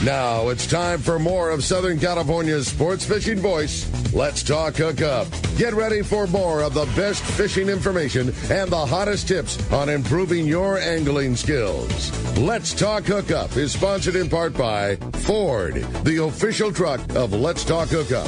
Now it's time for more of Southern California's sports fishing voice. Let's talk Hookup. Get ready for more of the best fishing information and the hottest tips on improving your angling skills. Let's Talk Hookup is sponsored in part by Ford, the official truck of Let's Talk Hookup.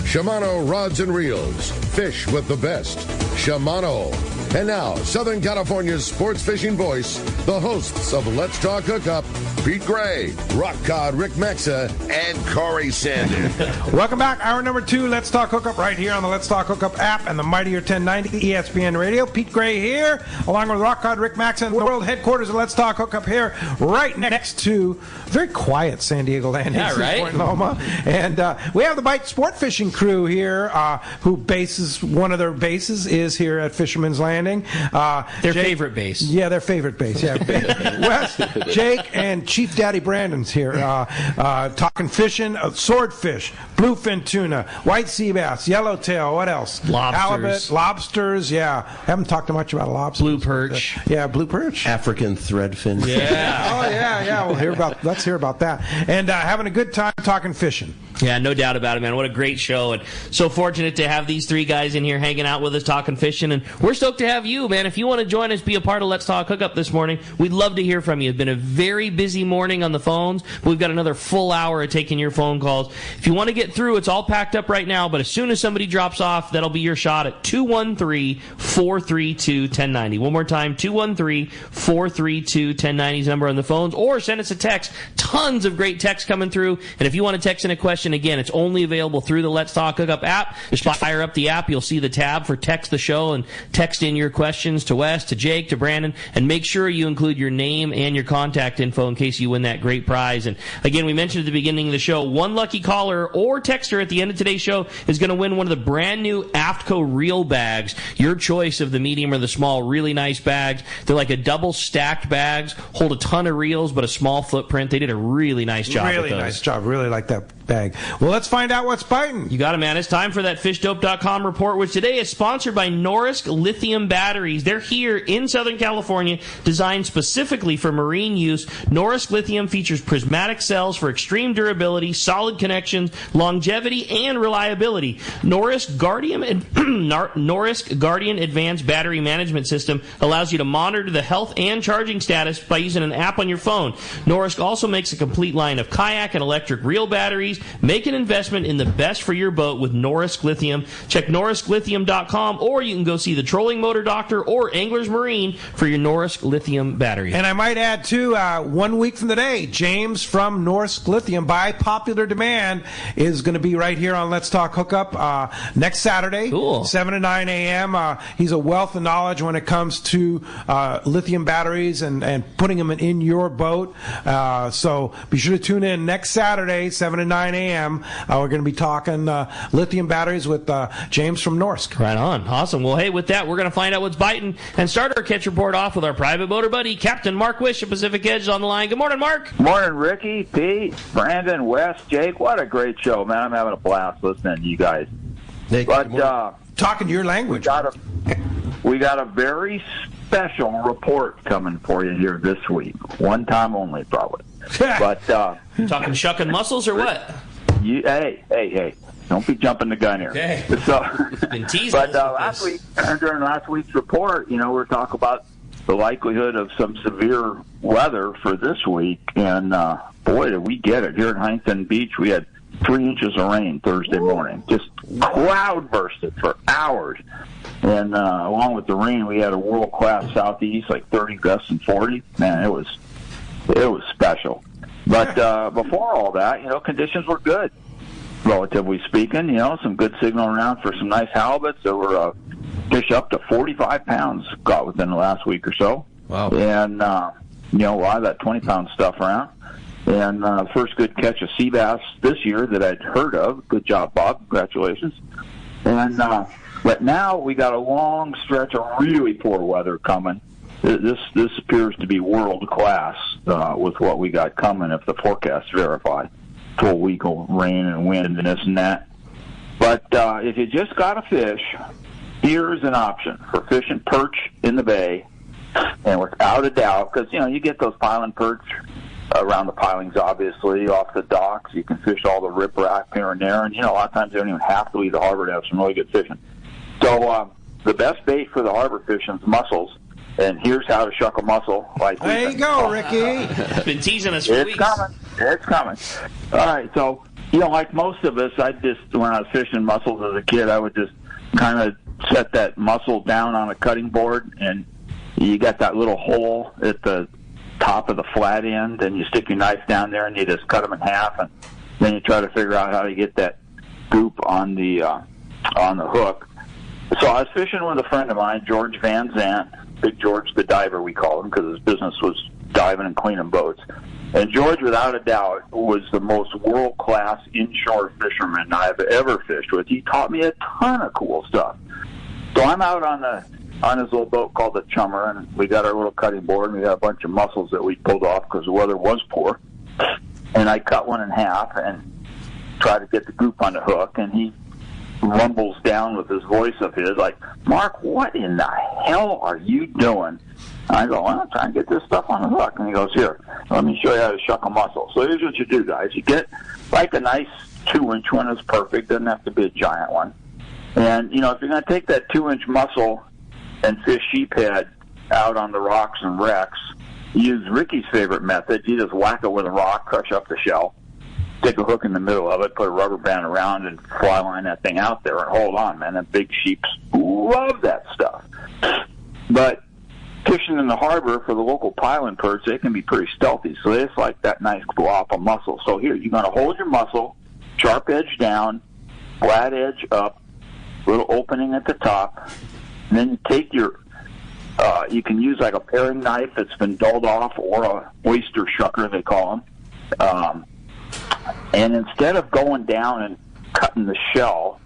Shimano Rods and Reels. Fish with the best. Shimano. And now, Southern California's sports fishing voice, the hosts of Let's Talk Hookup, Pete Gray, Rock Cod Rick Maxa, and Corey Sanders. Welcome back. Hour number 2, Let's Talk Hookup, right here on the Let's Talk Hookup app and the Mightier 1090 ESPN Radio. Pete Gray here, along with Rock Cod Rick Maxa, and the world headquarters of Let's Talk Hookup here, right next to very quiet San Diego Landing, yeah, right? Point Loma. And we have the Bight Sport Fishing crew here, who bases, one of their bases is here at Fisherman's Landing. Their favorite base. Yeah, their favorite base. Yeah, Wes, Jake, and Chief Daddy Brandon's here, talking fishing, swordfish, bluefin tuna, white sea bass, yellowtail. What else? Lobsters. Halibut, lobsters. Yeah, haven't talked much about lobsters. Blue perch. Blue perch. African threadfin. Yeah. Oh yeah. Let's hear about that. And having a good time talking fishing. Yeah, no doubt about it, man. What a great show. And so fortunate to have these three guys in here hanging out with us, talking fishing. And we're stoked to have you, man. If you want to join us, be a part of Let's Talk Hookup this morning, we'd love to hear from you. It's been a very busy morning on the phones, but we've got another full hour of taking your phone calls. If you want to get through, it's all packed up right now, but as soon as somebody drops off, that'll be your shot at 213-432-1090. One more time, 213-432-1090 is number on the phones, or send us a text. Tons of great texts coming through. And if you want to text in a question, again, it's only available through the Let's Talk Hookup app. Just fire up the app. You'll see the tab for Text the Show and text in your questions to Wes, to Jake, to Brandon, and make sure you include your name and your contact info in case you win that great prize. And again, we mentioned at the beginning of the show, one lucky caller or texter at the end of today's show is going to win one of the brand new AFTCO reel bags. Your choice of the medium or the small, really nice bags. They're like a double stacked bags, hold a ton of reels, but a small footprint. They did a really nice job with those. Really nice job. Really like that bag. Well, let's find out what's biting. You got it, man. It's time for that FishDope.com report, which today is sponsored by Norrisk Lithium Batteries. They're here in Southern California, designed specifically for marine use. Norrisk Lithium features prismatic cells for extreme durability, solid connections, longevity, and reliability. Norrisk Guardian Advanced Battery Management System allows you to monitor the health and charging status by using an app on your phone. Norrisk also makes a complete line of kayak and electric reel batteries. Make an investment in the best for your boat with Norrisk Lithium. Check NorriskLithium.com, or you can go see the Trolling Motor Doctor or Anglers Marine for your Norrisk Lithium batteries. And I might add, too, 1 week from today, James from Norrisk Lithium, by popular demand, is going to be right here on Let's Talk Hookup next Saturday, cool. 7 to 9 a.m. He's a wealth of knowledge when it comes to lithium batteries and putting them in your boat. So be sure to tune in next Saturday, 7 to 9 a.m. We're going to be talking lithium batteries with James from Norrisk. Right on. Awesome. Well, hey, with that, we're going to find out what's biting and start our catch report off with our private boater buddy, Captain Mark Wish of Pacific Edge, is on the line. Good morning, Mark. Morning, Ricky, Pete, Brandon, Wes, Jake. What a great show, man. I'm having a blast listening to you guys. But talking your language. We got a very special report coming for you here this week. One time only, probably. But talking shucking muscles or what? Hey. Don't be jumping the gun here. Okay. So, been teasing. But during last week's report, we're talking about the likelihood of some severe weather for this week. And, boy, did we get it. Here at Huntington Beach, we had 3 inches of rain Thursday morning. Just cloud bursted for hours. And along with the rain, we had a world-class southeast, like 30 gusts and 40. Man, it was special. But before all that, conditions were good, relatively speaking. Some good signal around for some nice halibuts. There were fish up to 45 pounds caught within the last week or so. Wow. And, a lot of that 20-pound stuff around. And first good catch of sea bass this year that I'd heard of. Good job, Bob. Congratulations. And but now we got a long stretch of really poor weather coming. This appears to be world class with what we got coming if the forecasts verify. Full week of rain and wind and this and that. But if you just got a fish, here's an option for fishing perch in the bay. And without a doubt, because, you get those piling perch around the pilings, obviously, off the docks. You can fish all the riprap here and there. And, a lot of times they don't even have to leave the harbor to have some really good fishing. So the best bait for the harbor fishing is mussels. And here's how to shuck a mussel. There you go, Ricky. Been teasing us for weeks. It's coming. All right, so, like most of us, when I was fishing mussels as a kid, I would just kind of set that mussel down on a cutting board, and you got that little hole at the top of the flat end, and you stick your knife down there, and you just cut them in half, and then you try to figure out how to get that goop on the hook. So I was fishing with a friend of mine, George Van Zandt, Big George the diver, we called him, because his business was diving and cleaning boats. And George, without a doubt, was the most world-class inshore fisherman I've ever fished with. He taught me a ton of cool stuff. So I'm out on his little boat called the Chummer, and we got our little cutting board, and we got a bunch of mussels that we pulled off because the weather was poor. And I cut one in half and tried to get the goop on the hook, and he rumbles down with his voice of his, like, "Mark, what in the hell are you doing?" I go, "Well, I'm trying to get this stuff on the hook." And he goes, "Here, let me show you how to shuck a mussel." So here's what you do, guys. You get like a nice 2-inch one is perfect. Doesn't have to be a giant one. And, if you're going to take that 2-inch mussel and fish sheephead out on the rocks and wrecks, use Ricky's favorite method. You just whack it with a rock, crush up the shell, stick a hook in the middle of it, put a rubber band around, and fly line that thing out there. And hold on, man. And big sheeps love that stuff. But fishing in the harbor for the local piling perch, they can be pretty stealthy. So they just like that nice glop of mussel. So here, you're going to hold your mussel, sharp edge down, flat edge up, little opening at the top. And then you take your, you can use like a paring knife that's been dulled off, or a oyster shucker, they call them. And instead of going down and cutting the shell,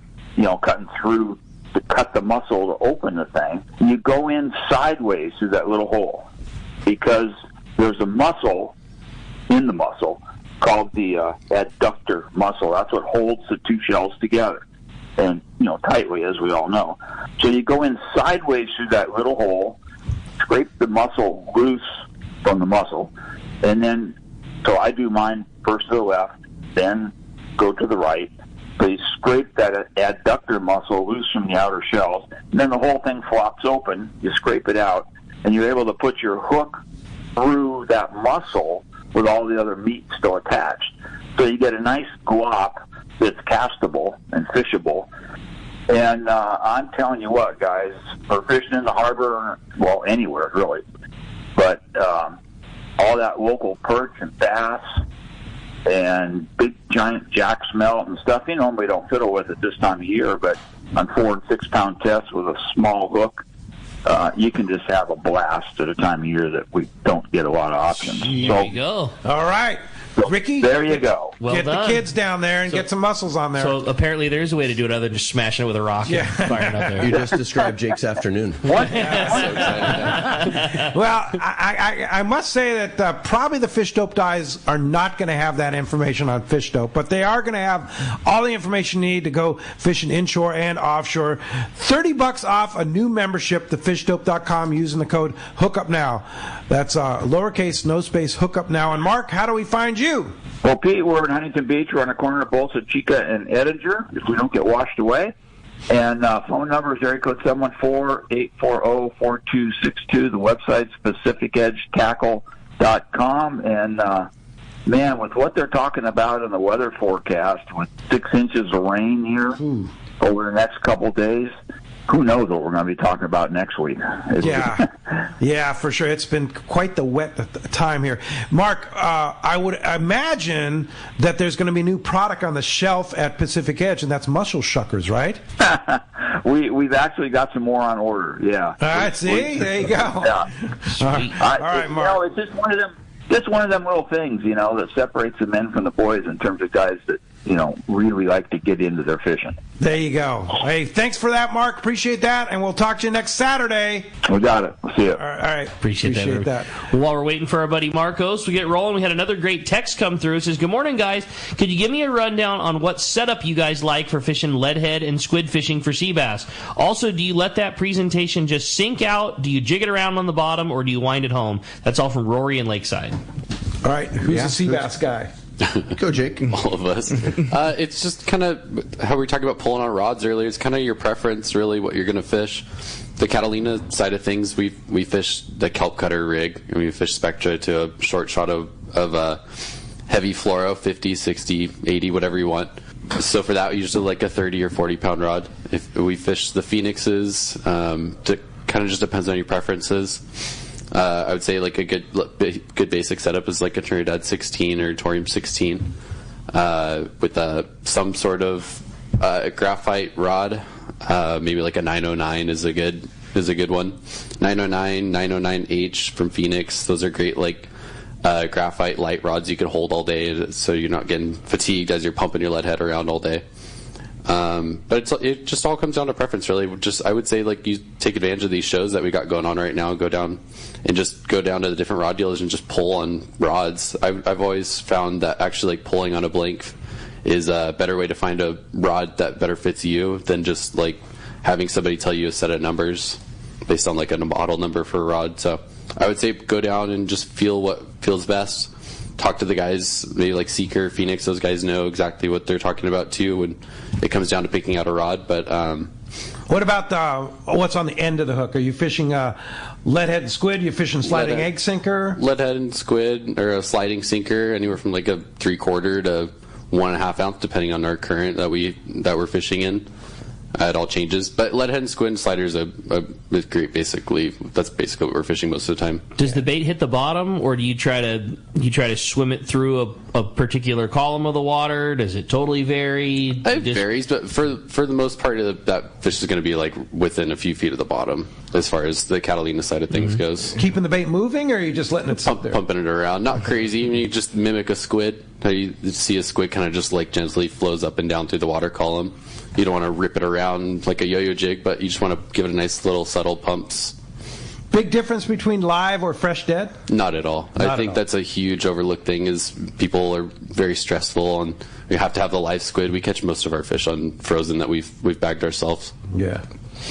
cutting through to cut the mussel to open the thing, you go in sideways through that little hole, because there's a muscle in the mussel called the adductor muscle. That's what holds the two shells together, and tightly, as we all know. So you go in sideways through that little hole, scrape the mussel loose from the mussel, and then, so I do mine first to the left, then go to the right. So you scrape that adductor muscle loose from the outer shells, and then the whole thing flops open. You scrape it out, and you're able to put your hook through that muscle with all the other meat still attached. So you get a nice glop that's castable and fishable. And I'm telling you what, guys, for fishing in the harbor, well, anywhere really, but all that local perch and bass and big giant jack smelt and stuff, you normally don't fiddle with it this time of year, but on 4 and 6 pound tests with a small hook, you can just have a blast at a time of year that we don't get a lot of options. There you go. All right. Ricky, there you go. Well get done. The kids down there and get some mussels on there. So apparently there's a way to do it other than just smashing it with a rock and firing up there. You just described Jake's afternoon. What? Well, I must say that probably the Fish Dope guys are not going to have that information on Fish Dope, but they are going to have all the information you need to go fishing inshore and offshore. $30 off a new membership to fishdope.com using the code HookUpNow. That's lowercase, no space, HookUpNow. And Mark, how do we find you? Well, Pete, we're in Huntington Beach. We're on the corner of Bolsa Chica and Edinger, if we don't get washed away. And phone number is area code 714-840-4262. The website's PacificEdgeTackle.com. And, man, with what they're talking about in the weather forecast, with 6 inches of rain here over the next couple of days, who knows what we're going to be talking about next week. Yeah, for sure. It's been quite the wet time here. Mark, I would imagine that there's going to be new product on the shelf at Pacific Edge, and that's mussel shuckers, right? We've actually got some more on order, yeah. All right, see? There you go. Yeah. All right, Mark. It's just one of them little things, that separates the men from the boys in terms of guys that, really like to get into their fishing. There you go. Hey, thanks for that, Mark. Appreciate that, and we'll talk to you next Saturday. We got it. We'll see you. All right. Appreciate that. Well, while we're waiting for our buddy Marcos, we get rolling. We had another great text come through. It says, "Good morning, guys. Could you give me a rundown on what setup you guys like for fishing leadhead and squid fishing for sea bass? Also, do you let that presentation just sink out? Do you jig it around on the bottom, or do you wind it home?" That's all from Rory in Lakeside. All right, who's the sea bass guy? Go, Jake. All of us. It's just kind of how we were talking about pulling on rods earlier. It's kind of your preference, really, what you're going to fish. The Catalina side of things, we fish the kelp cutter rig, and we fish Spectra to a short shot of heavy fluoro, 50, 60, 80, whatever you want. So for that, usually like a 30 or 40 pound rod. If we fish the Phoenixes, it kind of just depends on your preferences. I would say like a good basic setup is like a Trinidad 16 or Torium 16 with some sort of graphite rod. Maybe like a 909 is a good one. 909, 909H from Phoenix. Those are great like graphite light rods you can hold all day, so you're not getting fatigued as you're pumping your lead head around all day. But it just all comes down to preference, really. I would say like you take advantage of these shows that we got going on right now, go down to the different rod dealers and just pull on rods. I've always found that actually like pulling on a blank is a better way to find a rod that better fits you than just like having somebody tell you a set of numbers based on like a model number for a rod. So I would say go down and just feel what feels best. Talk to the guys, maybe like Seeker, Phoenix. Those guys know exactly what they're talking about too when it comes down to picking out a rod. But what about what's on the end of the hook? Are you fishing leadhead and squid? Are you fishing sliding egg sinker? Leadhead and squid, or a sliding sinker, anywhere from like a 3/4 to 1.5 ounce, depending on our current that we're fishing in. It all changes, but leadhead and squid and sliders are great. Basically, that's basically what we're fishing most of the time. Does the bait hit the bottom, or do you try to swim it through a particular column of the water? Does it totally vary? It varies, but for the most part, that fish is going to be like within a few feet of the bottom, as far as the Catalina side of things goes. Keeping the bait moving, or are you just letting it sit there? Pumping it around, not crazy. I mean, you just mimic a squid. How you see a squid kind of just like gently flows up and down through the water column. You don't want to rip it around like a yo-yo jig, but you just want to give it a nice little subtle pumps. Big difference between live or fresh dead? Not at all. I think that's a huge overlooked thing. Is people are very stressful, and we have to have the live squid. We catch most of our fish on frozen that we've bagged ourselves. Yeah.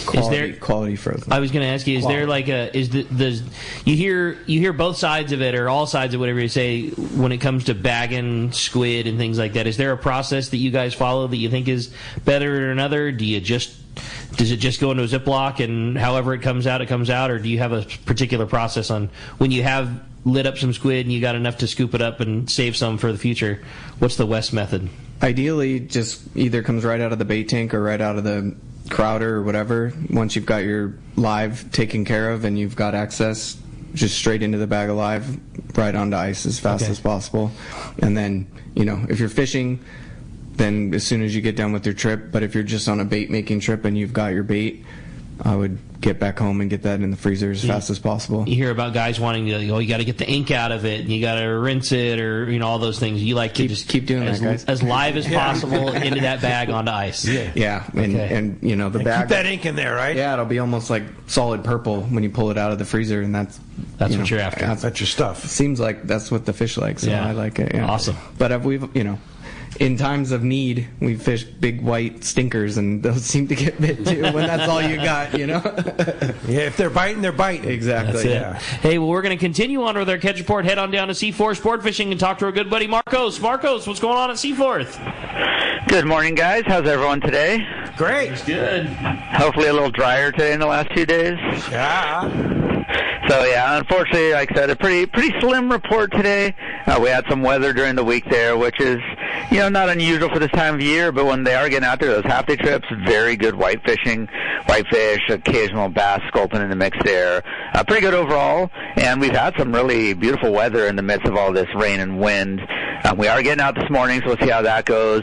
Quality frozen. I was going to ask you, is there like you hear both sides of it, or all sides of whatever you say when it comes to bagging squid and things like that? Is there a process that you guys follow that you think is better than another? Does it just go into a Ziploc and however it comes out, or do you have a particular process on when you have lit up some squid and you got enough to scoop it up and save some for the future? What's the West method? Ideally, just either comes right out of the bait tank or right out of the crowder or whatever. Once you've got your live taken care of and you've got access, just straight into the bag of live, right onto ice as fast as possible. And then, if you're fishing, then as soon as you get done with your trip, but if you're just on a bait making trip and you've got your bait, I would get back home and get that in the freezer as fast as possible. You hear about guys wanting to, you got to get the ink out of it, and you got to rinse it, or all those things. You like to just keep doing that, guys. As live as possible into that bag onto ice. Yeah, and the bag. Keep that ink in there, right? Yeah, it'll be almost like solid purple when you pull it out of the freezer, and that's what you're after. That's your stuff. Seems like that's what the fish like, so I like it. Yeah. Awesome. But we've in times of need, we fish big white stinkers, and those seem to get bit too when that's all you got, Yeah, if they're biting, they're biting. Exactly. Yeah. Hey, well, we're going to continue on with our catch report. Head on down to Seaforth Sport Fishing and talk to our good buddy Marcos. Marcos, what's going on at Seaforth? Good morning, guys. How's everyone today? Great. It's good. Hopefully a little drier today in the last 2 days. Yeah. So, yeah, unfortunately, like I said, a pretty slim report today. We had some weather during the week there, which is, not unusual for this time of year, but when they are getting out there, those half-day trips, very good white fishing, whitefish, occasional bass sculpin in the mix there. Pretty good overall, and we've had some really beautiful weather in the midst of all this rain and wind. We are getting out this morning, so we'll see how that goes.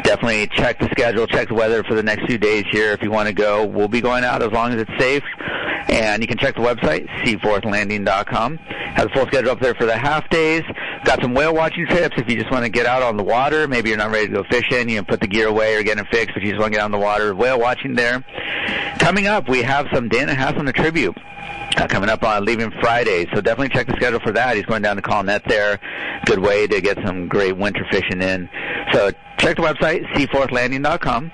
Definitely check the schedule, check the weather for the next few days here if you want to go. We'll be going out as long as it's safe. And you can check the website, seaforthlanding.com. Has a full schedule up there for the half days. Got some whale watching trips if you just want to get out on the water. Maybe you're not ready to go fishing. You can put the gear away or get it fixed, but you just want to get out on the water. Whale watching there. Coming up, we have some Dana Hass on the Tribute. Coming up on leaving Friday, so definitely check the schedule for that. He's going down to Colonette there. Good way to get some great winter fishing in. So check the website, seaforthlanding.com.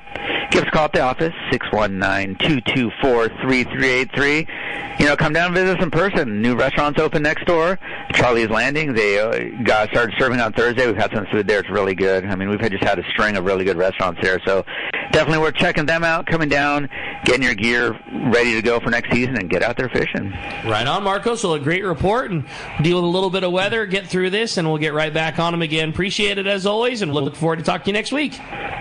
give us a call at the office, 619-224-3383. Come down and visit us in person. New restaurants open next door. Charlie's Landing. They started serving on Thursday. We've had some food there. It's really good. I mean, we've just had a string of really good restaurants there. So definitely worth checking them out, coming down, getting your gear ready to go for next season, and get out there fishing. Right on, Marcos. Well, a great report, and deal with a little bit of weather, get through this, and we'll get right back on them again. Appreciate it as always, and look forward to talking to you next week.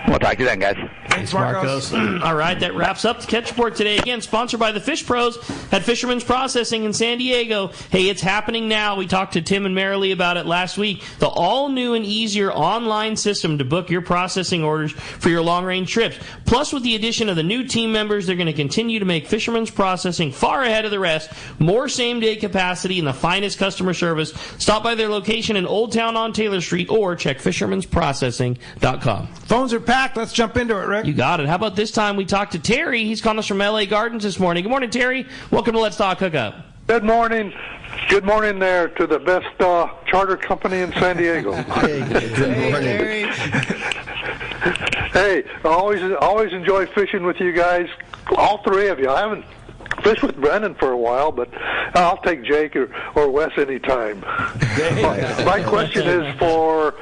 We'll talk to you then, guys. Thanks, Marcos. All right, that wraps up the Catch Report today. Again, sponsored by the Fish Pros at Fisherman's Processing in San Diego. Hey, it's happening now. We talked to Tim and Marilee about it last week. The all-new and easier online system to book your processing orders for your long-range trips. Plus, with the addition of the new team members, they're going to continue to make Fisherman's Processing far ahead of the rest. More same-day capacity and the finest customer service. Stop by their location in Old Town on Taylor Street or check fishermansprocessing.com. Phones are packed. Let's jump into it, Rick. You got it. How about this time we talked to Terry? He's calling us from LA Gardens this morning. Good morning, Terry. Welcome to Let's Talk Hookup. Good morning. Good morning there to the best charter company in San Diego. Hey, good morning. Hey, I always enjoy fishing with you guys, all three of you. I haven't fished with Brendan for a while, but I'll take Jake or Wes anytime. My question is for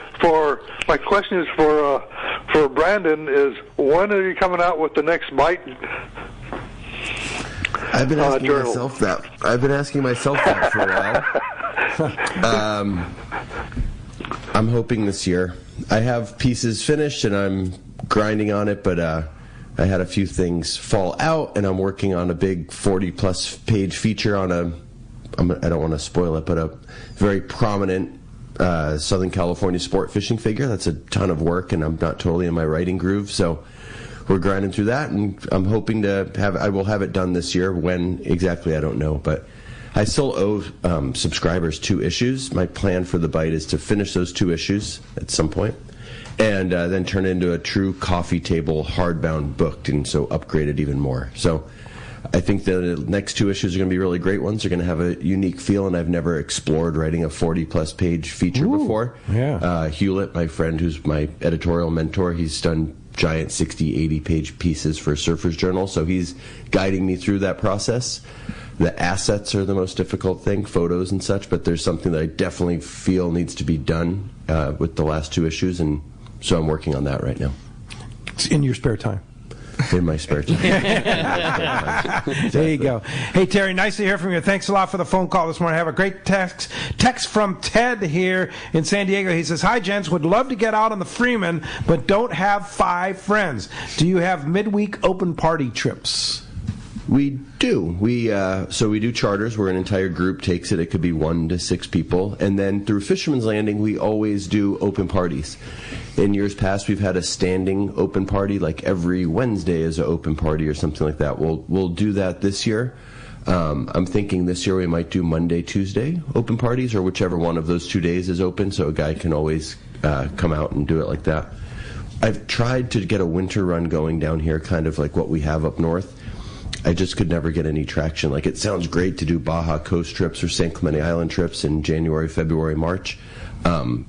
Brandon is, when are you coming out with the next Bight? I've been asking myself that. For a while. I'm hoping this year. I have pieces finished and I'm grinding on it, but I had a few things fall out, and I'm working on a big 40-plus page feature on I don't want to spoil it, but a very prominent Southern California sport fishing figure. That's a ton of work, and I'm not totally in my writing groove, so we're grinding through that, and I'm hoping I will have it done this year. When exactly, I don't know, but I still owe subscribers 2 issues. My plan for the Bight is to finish those 2 issues at some point, and then turn it into a true coffee table hardbound book, and so upgrade it even more. So I think the next 2 issues are going to be really great ones. They're going to have a unique feel, and I've never explored writing a 40-plus page feature before. Yeah. Hewlett, my friend who's my editorial mentor, he's done giant 60, 80-page pieces for Surfer's Journal, so he's guiding me through that process. The assets are the most difficult thing, photos and such, but there's something that I definitely feel needs to be done with the last 2 issues, and so I'm working on that right now. It's in your spare time. In my spare time. There you go. Hey, Terry, nice to hear from you. Thanks a lot for the phone call this morning. I have a great text from Ted here in San Diego. He says, "Hi, gents. Would love to get out on the Freeman, but don't have 5 friends. Do you have midweek open party trips?" We do. We do charters where an entire group takes it. It could be 1 to 6 people. And then through Fisherman's Landing, we always do open parties. In years past, we've had a standing open party, like every Wednesday is an open party or something like that. We'll do that this year. I'm thinking this year we might do Monday, Tuesday open parties, or whichever one of those 2 days is open, so a guy can always come out and do it like that. I've tried to get a winter run going down here, kind of like what we have up north. I just could never get any traction. Like, it sounds great to do Baja Coast trips or San Clemente Island trips in January, February, March.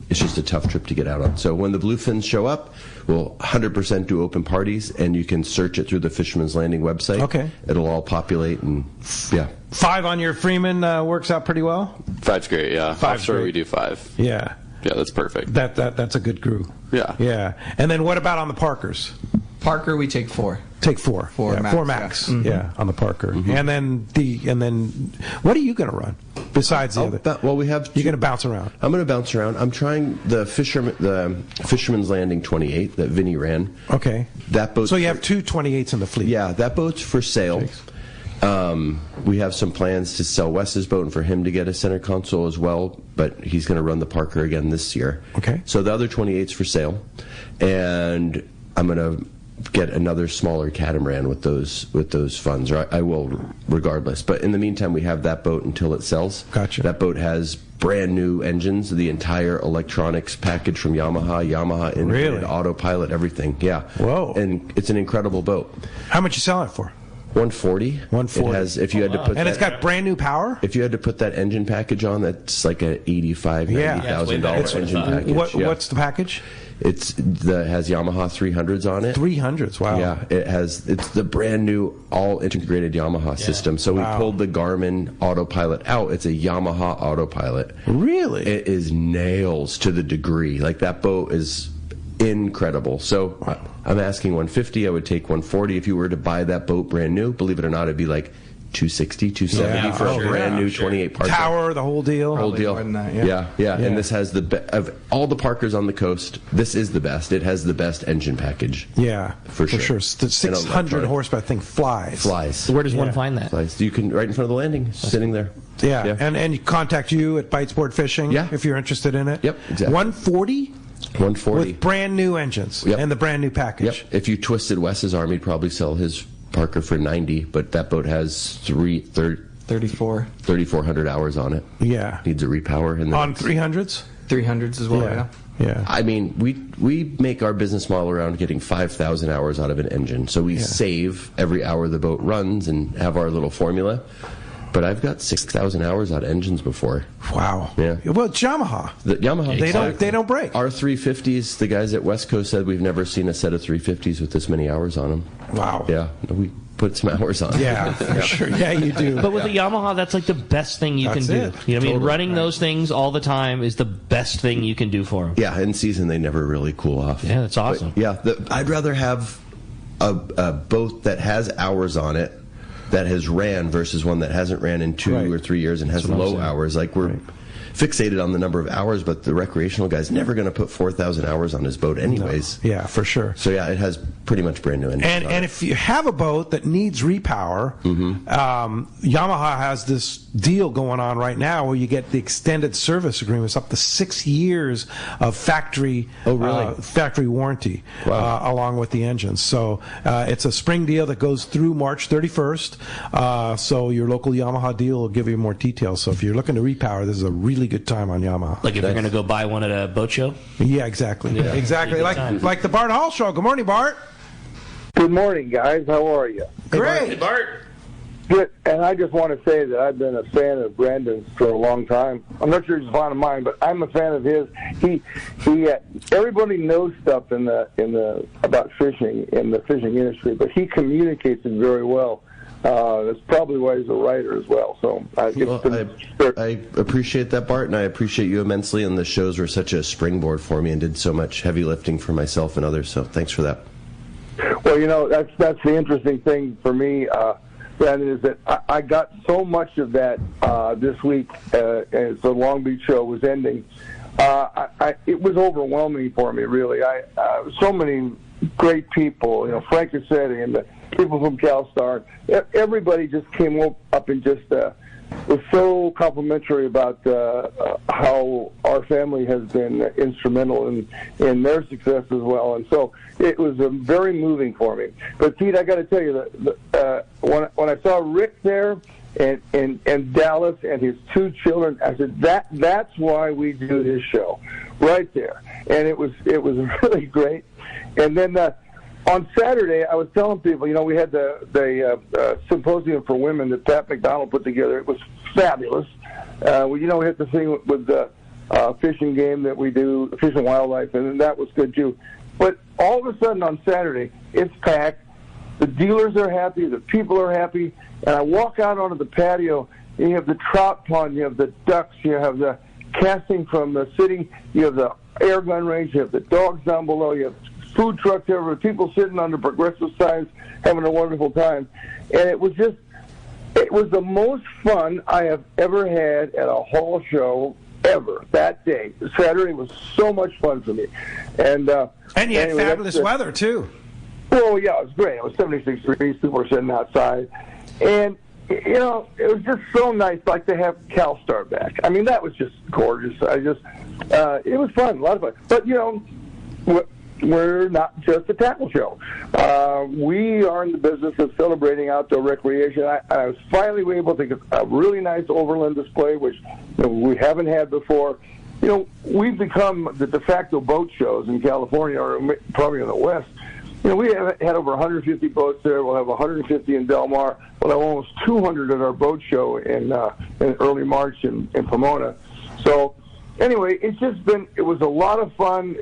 It's just a tough trip to get out on. So when the bluefins show up, we'll 100% do open parties, and you can search it through the Fisherman's Landing website. Okay. It'll all populate, and yeah. 5 on your Freeman works out pretty well? 5's great, yeah. 5's Offshore great. We do 5. Yeah. Yeah, that's perfect. That's a good crew. Yeah. Yeah. And then what about on the Parkers? Parker, we take 4. Take 4. 4 max. 4 max. Yeah. Yeah, on the Parker. And then what are you going to run besides the other? Well, we have. You're going to bounce around. I'm going to bounce around. I'm trying the Fisherman's Landing 28 that Vinny ran. Okay. That boat. So you have 2 28s in the fleet. Yeah, that boat's for sale. We have some plans to sell Wes's boat and for him to get a center console as well, but he's going to run the Parker again this year. Okay. So the other 28's for sale, and I'm going to get another smaller catamaran with those funds, or I will regardless. But in the meantime, we have that boat until it sells. Gotcha. That boat has brand new engines, the entire electronics package from Yamaha integrated, Really? autopilot, everything. Yeah. Whoa. And it's an incredible boat. How much you selling it for? 140. 140. It has, if you had to put and that, it's got brand new power. If you had to put that engine package on, that's like a $85,000-$90,000 engine package. What's the package? It has Yamaha 300s on it. 300s, wow. Yeah, it's the brand new all integrated Yamaha system. So we pulled the Garmin autopilot out. It's a Yamaha autopilot. Really? It is nails to the degree. Like, that boat is incredible. So I'm asking 150. I would take 140 if you were to buy that boat brand new. Believe it or not, it'd be like 260, 270 for a brand new 28 Parker. Tower, the whole deal. Whole deal. More than that, yeah. And this has of all the Parkers on the coast, this is the best. It has the best engine package. Yeah, for sure. The 600 horsepower thing flies. Where does one find that? Flies. You can right in front of the landing, sitting there. Yeah. And you contact you at Bight Sport Fishing if you're interested in it. Yep, exactly. 140 with brand new engines and the brand new package. Yep. If you twisted Wes's arm, he'd probably sell his Parker for 90, but that boat has 3,400 hours on it. Yeah. Needs a repower. On 300s? 300s as well, yeah. I mean, we make our business model around getting 5,000 hours out of an engine. So we save every hour the boat runs and have our little formula. But I've got 6,000 hours out of engines before. Wow. Yeah. Well, it's Yamaha. The Yamaha. They don't break. Our 350s, the guys at West Coast said we've never seen a set of 350s with this many hours on them. Wow. Yeah. We put some hours on. Yeah, for sure. Yeah, you do. But with a Yamaha, that's like the best thing you can do. You know what I mean? Running those things all the time is the best thing you can do for them. Yeah, in season they never really cool off. Yeah, that's awesome. But, I'd rather have a boat that has hours on it that has ran versus one that hasn't ran in 2 or 3 years and has low hours. Like, we're fixated on the number of hours, but the recreational guy's never going to put 4,000 hours on his boat anyways. No. Yeah, for sure. So it has pretty much brand new engines. And if you have a boat that needs repower, Yamaha has this deal going on right now where you get the extended service agreements up to 6 years of factory warranty along with the engines. So it's a spring deal that goes through March 31st. So your local Yamaha deal will give you more details. So if you're looking to repower, this is a really good time on Yamaha. Like if you're going to go buy one at a boat show? Yeah, exactly. Yeah. Exactly. Like the Bart Hall Show. Good morning, Bart. Good morning, guys. How are you? Great. Hey, Bart. Good. And I just want to say that I've been a fan of Brandon's for a long time. I'm not sure he's a fan of mine, but I'm a fan of his. He everybody knows stuff about fishing in the fishing industry, but he communicates it very well. That's probably why he's a writer as well. So I appreciate that, Bart, and I appreciate you immensely. And the shows were such a springboard for me and did so much heavy lifting for myself and others. So thanks for that. Well, that's the interesting thing for me, Brandon, is that I got so much of that this week as the Long Beach show was ending. It was overwhelming for me, really. So many great people, Frank Cassetti and the people from CalStar, everybody just came up and just was so complimentary about how our family has been instrumental in their success as well. And so it was very moving for me. But, Pete, I got to tell you, that when I saw Rick there and Dallas and his two children, I said, that's why we do this show right there. And it was really great. And then on Saturday, I was telling people, we had the symposium for women that Pat McDonald put together. It was fabulous. We had the thing with the fishing game that we do, Fish and Wildlife, and that was good too. But all of a sudden on Saturday, it's packed. The dealers are happy. The people are happy. And I walk out onto the patio, and you have the trout pond, you have the ducks, you have the casting from the city, you have the air gun range, you have the dogs down below, you have food trucks everywhere, people sitting under progressive signs having a wonderful time. And it was the most fun I have ever had at a hall show ever that day. Saturday was so much fun for me. And you had fabulous weather, too. Oh, yeah, it was great. It was 76 degrees. People were sitting outside. And, it was just so nice, like, to have CalStar back. I mean, that was just gorgeous. It was fun, a lot of fun. But, we're not just a tackle show. We are in the business of celebrating outdoor recreation. I was finally able to get a really nice overland display, which we haven't had before. We've become the de facto boat shows in California, or probably in the West. we have had over 150 boats there. We'll have 150 in Del Mar. We'll have almost 200 at our boat show in early March in Pomona. So anyway, it was a lot of fun.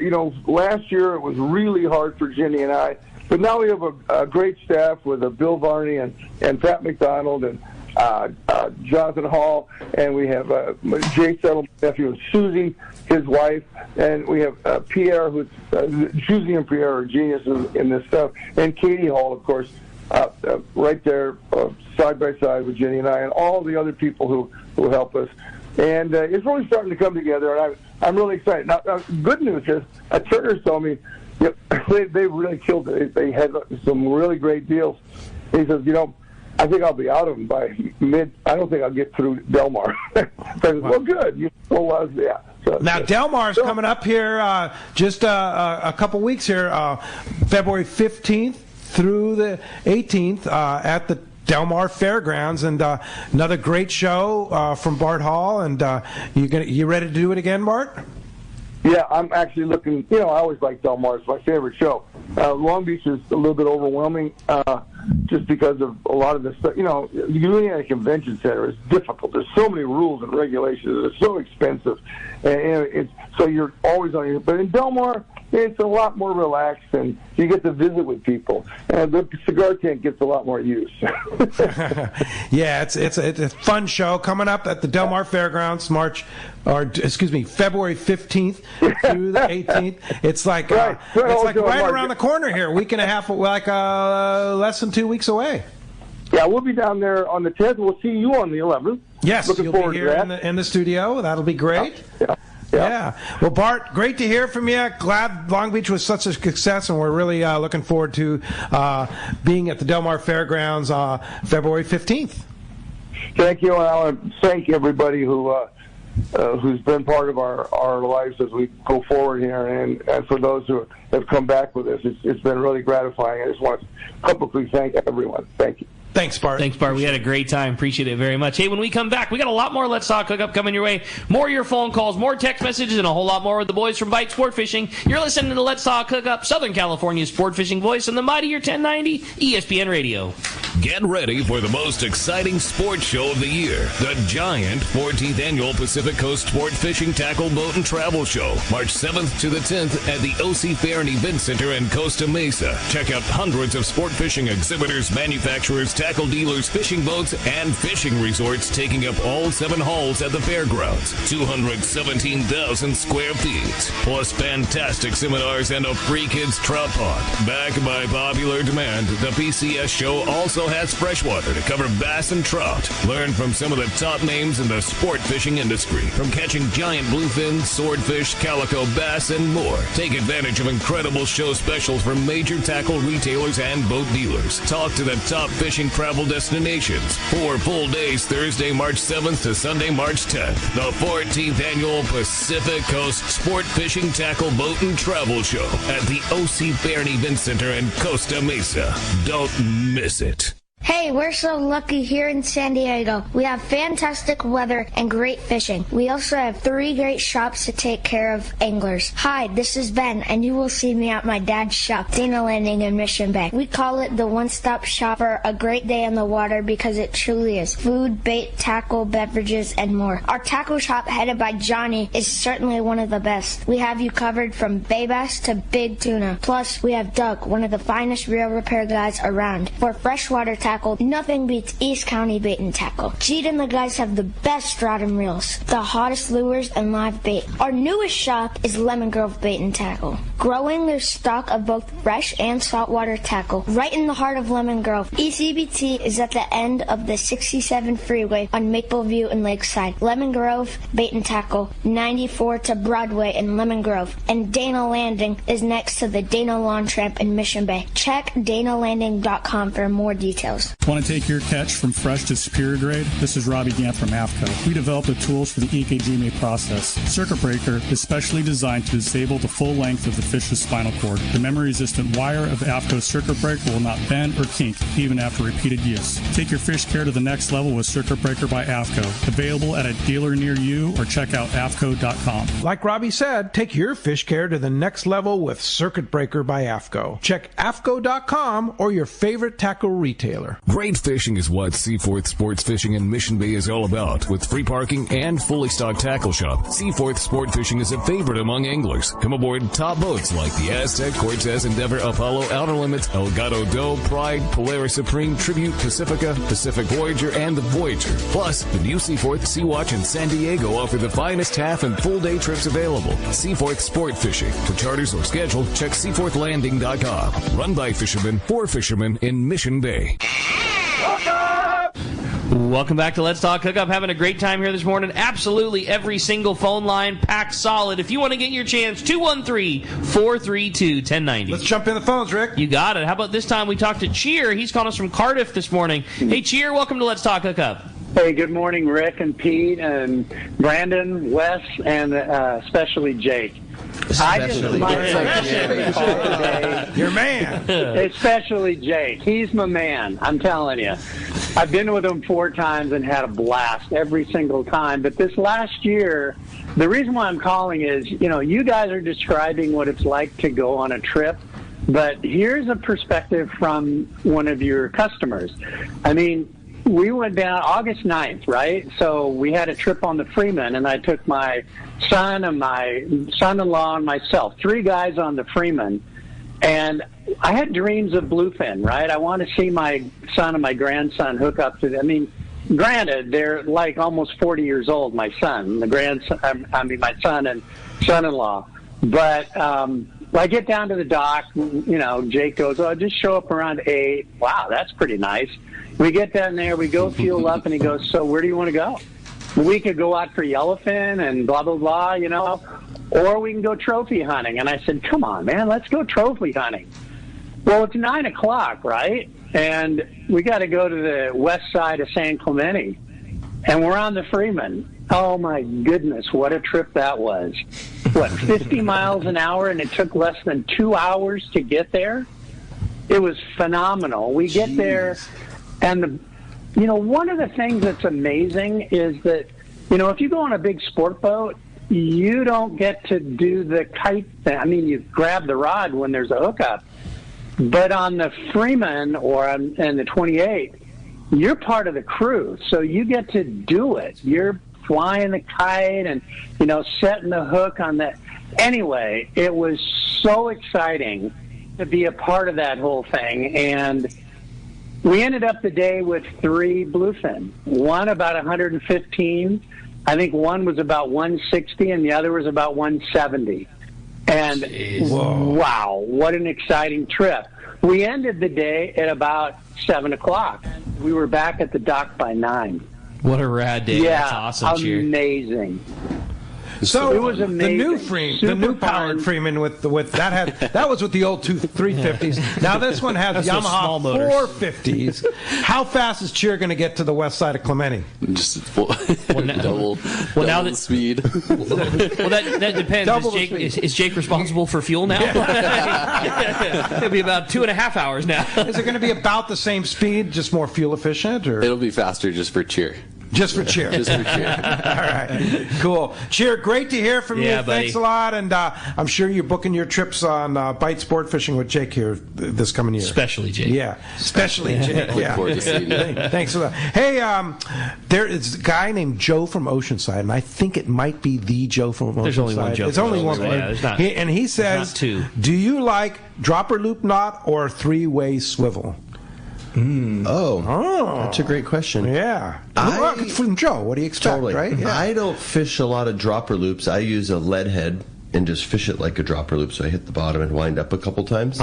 Last year it was really hard for Ginny and I, but now we have a great staff with Bill Varney and Pat McDonald and Jonathan Hall, and we have Jay Settle, my nephew, and Susie, his wife, and we have Pierre, who's Susie and Pierre are geniuses in this stuff, and Katie Hall, of course, right there side by side with Ginny and I, and all the other people who help us. And it's really starting to come together, and I'm really excited. Now, good news is, Turner's told me they really killed it. They had some really great deals. He says, I think I'll be out of them by mid. I don't think I'll get through Del Mar. Well, good. Yeah. So, now, Del Mar's coming up here just a couple weeks here, February 15th through the 18th at the Del Mar Fairgrounds, and another great show from Bart Hall. And you ready to do it again, Bart? Yeah, I'm actually looking. I always like Del Mar. It's my favorite show. Long Beach is a little bit overwhelming just because of a lot of the stuff. Doing it at a convention center is difficult. There's so many rules and regulations. It's so expensive, and so you're always on your. But in Del Mar, it's a lot more relaxed, and you get to visit with people. And the cigar tent gets a lot more use. Yeah, it's a fun show coming up at the Del Mar Fairgrounds, February 15th through the 18th. It's like right around the corner here. A week and a half, less than 2 weeks away. Yeah, we'll be down there on the 10th. We'll see you on the 11th. Yes, you'll be here in the studio. That'll be great. Yeah. Well, Bart, great to hear from you. Glad Long Beach was such a success, and we're really looking forward to being at the Del Mar Fairgrounds February 15th. Thank you, and I want to thank everybody who's been part of our lives as we go forward here, and for those who have come back with us. It's been really gratifying. I just want to publicly thank everyone. Thank you. Thanks, Bart. Thanks, Bart. We had a great time. Appreciate it very much. Hey, when we come back, we got a lot more Let's Talk Hookup coming your way. More of your phone calls, more text messages, and a whole lot more with the boys from Bight Sport Fishing. You're listening to Let's Talk Hookup, Southern California's sport fishing voice on the mightier 1090 ESPN Radio. Get ready for the most exciting sports show of the year, the giant 14th Annual Pacific Coast Sport Fishing Tackle Boat and Travel Show, March 7th to the 10th at the OC Fair and Event Center in Costa Mesa. Check out hundreds of sport fishing exhibitors, manufacturers, tackle dealers, fishing boats, and fishing resorts taking up all 7 halls at the fairgrounds. 217,000 square feet, plus fantastic seminars and a free kids trout pond. Backed by popular demand, the PCS show also has freshwater to cover bass and trout. Learn from some of the top names in the sport fishing industry, from catching giant bluefin, swordfish, calico bass, and more. Take advantage of incredible show specials from major tackle retailers and boat dealers. Talk to the top fishing travel destinations. 4 full days, Thursday, March 7th to Sunday, March 10th. The 14th Annual Pacific Coast Sport Fishing Tackle Boat and Travel Show at the OC Fair and Event Center in Costa Mesa. Don't miss it. Hey, we're so lucky here in San Diego. We have fantastic weather and great fishing. We also have 3 great shops to take care of anglers. Hi, this is Ben, and you will see me at my dad's shop, Dana Landing in Mission Bay. We call it the one-stop shop for a great day on the water because it truly is. Food, bait, tackle, beverages, and more. Our tackle shop, headed by Johnny, is certainly one of the best. We have you covered from bay bass to big tuna. Plus, we have Doug, one of the finest reel repair guys around. For freshwater tackle, nothing beats East County Bait and Tackle. Gene and the guys have the best rod and reels, the hottest lures, and live bait. Our newest shop is Lemon Grove Bait and Tackle, growing their stock of both fresh and saltwater tackle right in the heart of Lemon Grove. ECBT is at the end of the 67 freeway on Mapleview and Lakeside. Lemon Grove Bait and Tackle, 94 to Broadway in Lemon Grove, and Dana Landing is next to the Dana Lawn Tramp in Mission Bay. Check danalanding.com for more details. tackles. Want to take your catch from fresh to superior grade? This is Robbie Gant from AFCO. We developed the tools for the EKGMA process. Circuit Breaker is specially designed to disable the full length of the fish's spinal cord. The memory-resistant wire of AFCO's Circuit Breaker will not bend or kink even after repeated use. Take your fish care to the next level with Circuit Breaker by AFCO. Available at a dealer near you or check out AFCO.com. Like Robbie said, take your fish care to the next level with Circuit Breaker by AFCO. Check AFCO.com or your favorite tackle retailer. Great fishing is what Seaforth Sports Fishing in Mission Bay is all about. With free parking and fully stocked tackle shop, Seaforth Sport Fishing is a favorite among anglers. Come aboard top boats like the Aztec, Cortez, Endeavor, Apollo, Outer Limits, Elgato Doe, Pride, Polaris Supreme, Tribute, Pacifica, Pacific Voyager, and the Voyager. Plus, the new Seaforth, Sea-Watch, and San Diego offer the finest half and full day trips available. Seaforth Sport Fishing. For charters or schedule, check seaforthlanding.com. Run by fishermen for fishermen in Mission Bay. Welcome back to Let's Talk Hookup. Having a great time here this morning. Absolutely every single phone line packed solid. If you want to get your chance, 213-432-1090. Let's jump in the phones, Rick. You got it. How about this time we talked to Cheer? He's calling us from Cardiff this morning. Hey, Cheer, welcome to Let's Talk Hookup. Hey, good morning, Rick and Pete and Brandon, Wes, and especially Jake. I just today. Your man. Especially Jake. He's my man, I'm telling you. I've been with him 4 times and had a blast every single time. But this last year, the reason why I'm calling is, you guys are describing what it's like to go on a trip. But here's a perspective from one of your customers. I mean, we went down August 9th, right? So we had a trip on the Freeman, and I took my son and my son-in-law and myself, 3 guys on the Freeman. And I had dreams of bluefin, right? I want to see my son and my grandson hook up to them. I mean, granted, they're like almost 40 years old, my son, my son and son-in-law. But I get down to the dock, Jake goes, just show up around 8. Wow, that's pretty nice. We get down there, we go fuel up, and he goes, so where do you want to go? We could go out for yellowfin and blah, blah, blah, or we can go trophy hunting. And I said, come on, man, let's go trophy hunting. Well, it's 9 o'clock, right? And we got to go to the west side of San Clemente. And we're on the Freeman. Oh, my goodness, what a trip that was. 50 miles an hour, and it took less than 2 hours to get there? It was phenomenal. We get there, and one of the things that's amazing is that, if you go on a big sport boat, you don't get to do the kite thing. I mean, you grab the rod when there's a hookup. But on the Freeman and the 28, you're part of the crew, so you get to do it. You're flying the kite and, setting the hook on that. Anyway, it was so exciting to be a part of that whole thing. And we ended up the day with 3 bluefin, one about 115. I think one was about 160 and the other was about 170. And wow, what an exciting trip. We ended the day at about 7 o'clock. We were back at the dock by 9. What a rad day. Yeah, that's awesome, Cheer. Amazing. So it was amazing. The new powered Freeman with that was with the old 350s. Now this one has Yamaha 450s. How fast is Cheer going to get to the west side of Clemente? Just double the speed. Well, that depends. Is Jake responsible for fuel now? It'll be about 2.5 hours now. Is it going to be about the same speed, just more fuel efficient, or it'll be faster just for Cheer? Just for Cheer. Just for Cheer. All right. Cool. Cheer, great to hear from you. Yeah, buddy. Thanks a lot. And I'm sure you're booking your trips on Bight Sport Fishing with Jake here this coming year. Especially Jake. Yeah. Especially Jake. Look forward to seeing you. Thanks for that. Hey, there is a guy named Joe from Oceanside, and I think it might be the Joe from Oceanside. There's only one Joe. It's only one. Yeah, there's not, and he says, two. Do you like dropper loop knot or 3-way swivel? That's a great question. Yeah. From Joe, what do you expect, Totally. right? Yeah. I don't fish a lot of dropper loops. I use a lead head and just fish it like a dropper loop, so I hit the bottom and wind up a couple times.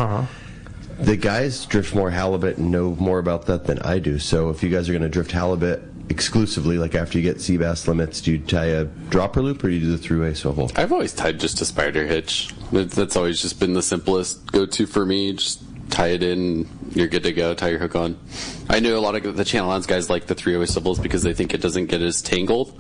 The guys drift more halibut and know more about that than I do, so if you guys are going to drift halibut exclusively, like after you get sea bass limits, do you tie a dropper loop or do you do the 3-way swivel? I've always tied just a spider hitch. That's always just been the simplest go-to for me. Just tie it in, you're good to go, tie your hook on. I know a lot of the Channel Islands guys like the 3-way swivels because they think it doesn't get as tangled.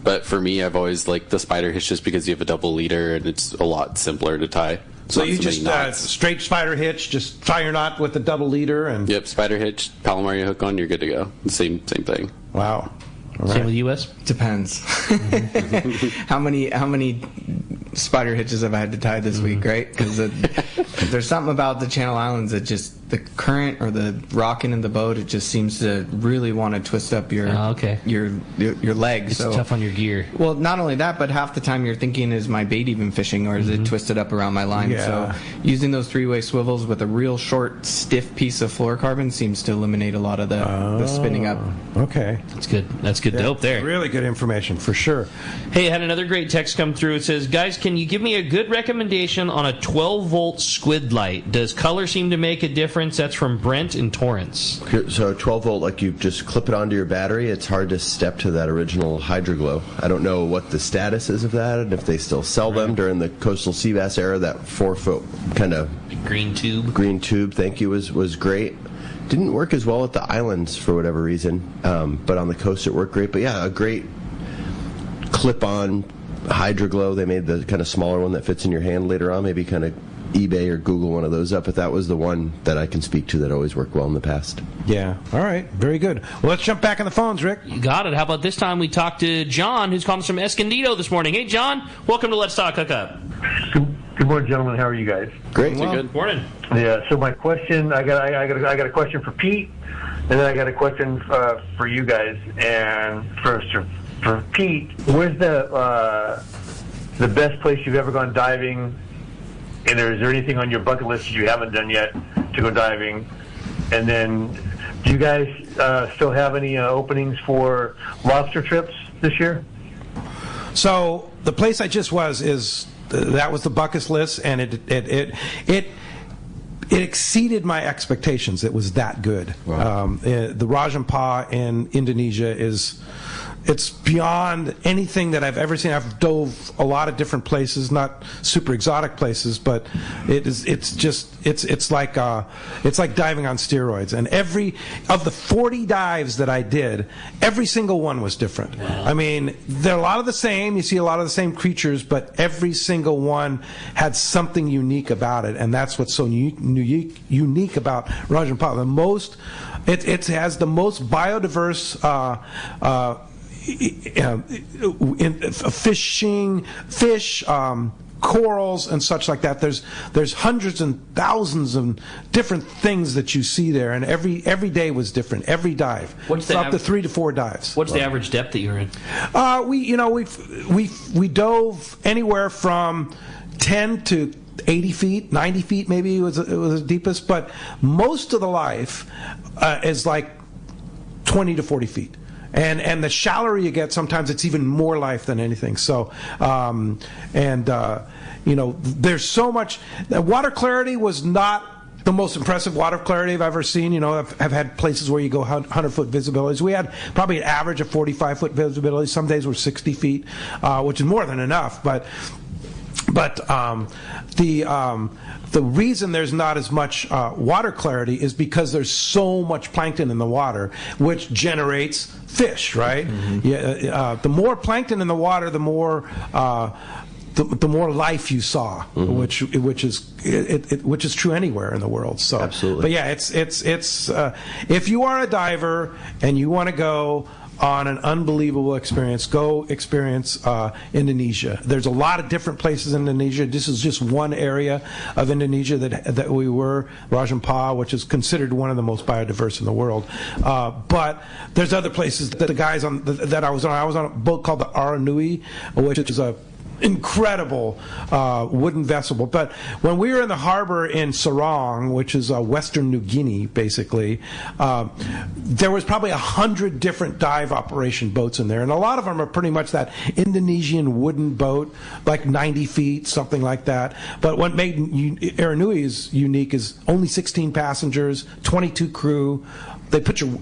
But for me, I've always liked the spider hitch just because you have a double leader and it's a lot simpler to tie. So you just straight spider hitch, just tie your knot with the double leader, and yep, spider hitch, Palomar your hook on, you're good to go. Same thing. Wow. Right. Same with US? Depends. How many spider hitches have I had to tie this week, right? Because there's something about the Channel Islands that just the current or the rocking in the boat, it just seems to really want to twist up your legs. It's tough on your gear. Well, not only that, but half the time you're thinking, is my bait even fishing, or is it twisted up around my line? Yeah. So using those 3-way swivels with a real short, stiff piece of fluorocarbon seems to eliminate a lot of the spinning up. Okay. That's good. That's good dope there. Really good information, for sure. Hey, I had another great text come through. It says, guys, can you give me a good recommendation on a 12-volt squid light? Does color seem to make a difference? That's from Brent in Torrance. So 12-volt, like you just clip it onto your battery, it's hard to step to that original Hydroglow. I don't know what the status is of that, and if they still sell them. During the coastal sea bass era, that 4-foot kind of green tube, thank you, was great. Didn't work as well at the islands for whatever reason, but on the coast it worked great. But yeah, a great clip-on Hydroglow. They made the kind of smaller one that fits in your hand later on. Maybe kind of eBay or Google one of those up, but that was the one that I can speak to that always worked well in the past. Yeah. All right. Very good. Well, let's jump back on the phones, Rick. You got it. How about this time we talk to John, who's calling us from Escondido this morning. Hey, John. Welcome to Let's Talk Hookup. Good morning, gentlemen. How are you guys? Great. Well, good morning. Yeah. So my question, I got a question for Pete, and then I got a question for you guys. And first, for Pete, where's the best place you've ever gone diving? And is there anything on your bucket list that you haven't done yet to go diving? And then, do you guys still have any openings for lobster trips this year? So the place I just was that was the bucket list, and it exceeded my expectations. It was that good. Wow. The Rajan Pa in Indonesia it's beyond anything that I've ever seen. I've dove a lot of different places, not super exotic places, but it's like diving on steroids. And every of the 40 dives that I did, every single one was different. Wow. I mean, they're a lot of the same. You see a lot of the same creatures, but every single one had something unique about it, and that's what's so unique about Rajan Pa. It has the most biodiverse fish, corals, and such like that. There's hundreds and thousands of different things that you see there, and every day was different. Every dive. What's up to 3 to 4 dives. What's the average depth that you're in? We dove anywhere from 10 to 80 feet, 90 feet maybe was the deepest, but most of the life is like 20 to 40 feet. And the shallower you get, sometimes it's even more life than anything. So, there's so much. Water clarity was not the most impressive water clarity I've ever seen. I've had places where you go 100-foot visibilities. We had probably an average of 45-foot visibility. Some days were 60 feet, which is more than enough. But the reason there's not as much water clarity is because there's so much plankton in the water, which generates fish, right? Mm-hmm. Yeah, the more plankton in the water, the more life you saw, mm-hmm. which is true anywhere in the world. So, absolutely. But yeah, it's if you are a diver and you want to go on an unbelievable experience, go experience Indonesia. There's a lot of different places in Indonesia. This is just one area of Indonesia that we were, Rajan Pa, which is considered one of the most biodiverse in the world. But there's other places that the guys that I was on a boat called the Aranui, which is a incredible wooden vessel. But when we were in the harbor in Sarong, which is Western New Guinea, basically, there was probably 100 different dive operation boats in there, and a lot of them are pretty much that Indonesian wooden boat, like 90 feet, something like that. But what made Aranui is unique is only 16 passengers, 22 crew, they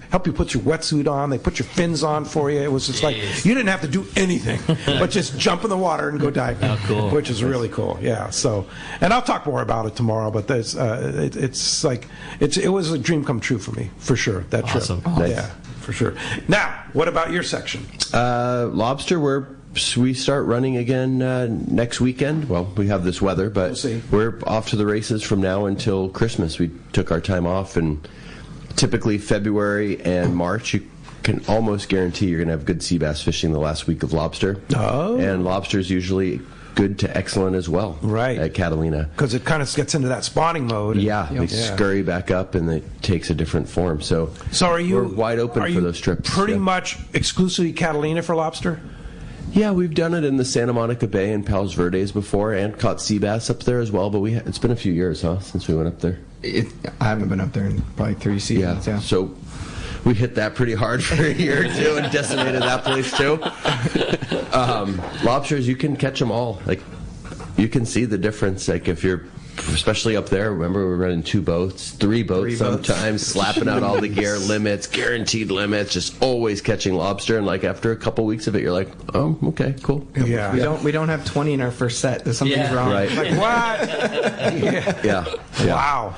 help you put your wetsuit on. They put your fins on for you. It was just like you didn't have to do anything, but just jump in the water and go diving. Oh, cool. Which is really cool. Yeah. So, and I'll talk more about it tomorrow. But there's, it's like it was a dream come true for me, for sure. That trip. Awesome. Yeah, for sure. Now, what about your section? Lobster, we start running again next weekend. Well, we have this weather, but we're off to the races from now until Christmas. We took our time off, and typically February and March, you can almost guarantee you're going to have good sea bass fishing the last week of lobster. Oh. And lobster is usually good to excellent as well. Right. At Catalina. Because it kind of gets into that spawning mode. They scurry back up, and it takes a different form. So we're wide open for those trips. Pretty much exclusively Catalina for lobster? Yeah, we've done it in the Santa Monica Bay and Palos Verdes before, and caught sea bass up there as well. But it's been a few years, since we went up there. I haven't been up there in probably 3 seasons. Yeah. So we hit that pretty hard for a year or two and decimated that place too. Lobsters, you can catch them all. Like, you can see the difference. Like, if you're, especially up there, remember we're running 2 boats, 3 boats sometimes, slapping out all the gear, limits, guaranteed limits, just always catching lobster. And like after a couple weeks of it, you're like, oh, okay, cool. Yeah. We don't have 20 in our first set. There's something's wrong. Right. Like, what? Yeah. Wow.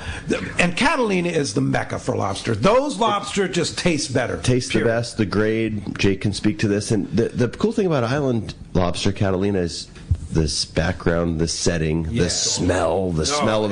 And Catalina is the mecca for lobster. Those lobster just taste better. Taste the best, the grade. Jake can speak to this. And the cool thing about island lobster, Catalina, is this background, the setting, the smell, of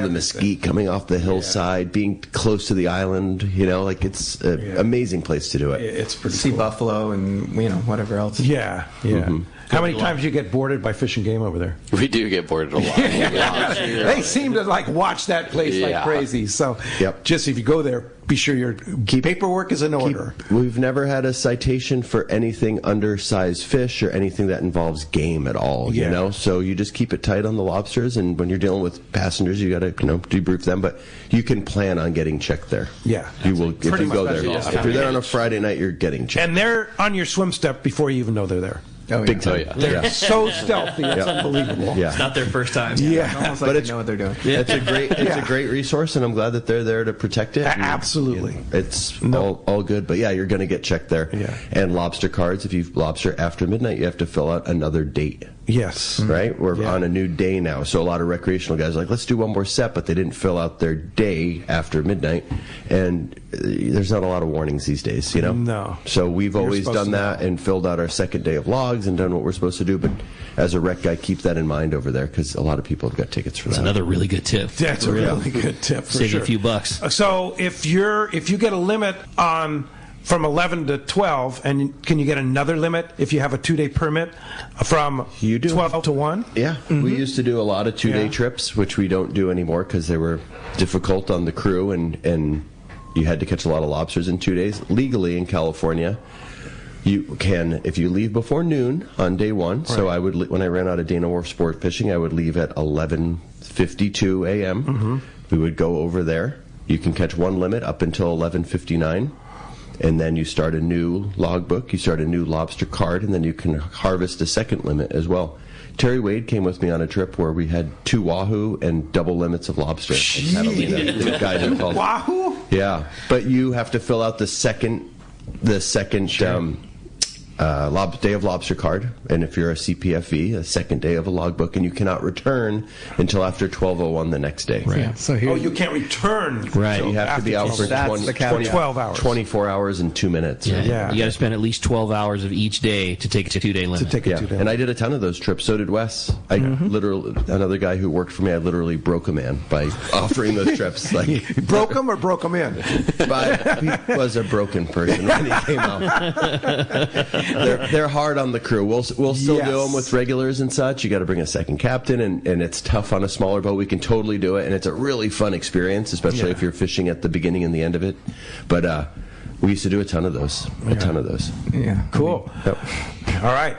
the mesquite coming off the hillside, being close to the island. It's an amazing place to do it. It's pretty See cool. buffalo and whatever else. Yeah. Mm-hmm. How many times do you get boarded by Fish and Game over there? We do get boarded a lot. They seem to watch that place like crazy. So just if you go there, be sure your paperwork is in order. We've never had a citation for anything undersized fish or anything that involves game at all. So you just keep it tight on the lobsters, and when you're dealing with passengers, you got to debrief them. But you can plan on getting checked there. Yeah, you will if you go there. If you're there on a Friday night, you're getting checked. And they're on your swim step before you even know they're there. Big time. They're so stealthy. It's unbelievable. It's not their first time. Almost like they know what they're doing. It's a great resource, and I'm glad that they're there to protect it. Absolutely. It's all good. But you're going to get checked there. Yeah. And lobster cards, if you lobster after midnight, you have to fill out another date. Yes. Right? We're on a new day now. So a lot of recreational guys are like, let's do one more set, but they didn't fill out their day after midnight. And there's not a lot of warnings these days, No. So we've always done that and filled out our second day of logs and done what we're supposed to do. But as a rec guy, keep that in mind over there, because a lot of people have got tickets for that. That's another really good tip. That's a really good tip. For Save sure. you a few bucks. So if you get a limit on from 11 to 12, and can you get another limit if you have a 2-day permit from 12 to 1? Yeah. We used to do a lot of 2-day trips, which we don't do anymore because they were difficult on the crew, and you had to catch a lot of lobsters in 2 days. Legally in California, you can, if you leave before noon on day 1, right. So I would, when I ran out of Dana Wharf Sport Fishing, I would leave at 11:52 a.m. We would go over there. You can catch one limit up until 11:59. And then you start a new logbook, you start a new lobster card, and then you can harvest a second limit as well. Terry Wade came with me on a trip where we had 2 wahoo and double limits of lobster. The guy who called wahoo? Yeah, but you have to fill out the second day of lobster card, and if you're a CPFE, a second day of a logbook, and you cannot return until after 12:01 the next day. Right. Yeah, so you can't return. Right. So you have to be out for 12 hours. 24 hours and 2 minutes. Yeah. You got to spend at least 12 hours of each day to take a 2-day limit. And I did a ton of those trips. So did Wes. I literally, another guy who worked for me, I literally broke a man by offering those trips. Like, you broke him or broke him in? He was a broken person when he came out. They're hard on the crew. We'll still do them with regulars and such. You got to bring a second captain, and it's tough on a smaller boat. We can totally do it, and it's a really fun experience, especially if you're fishing at the beginning and the end of it. But we used to do a ton of those. Yeah, cool. Yep. All right.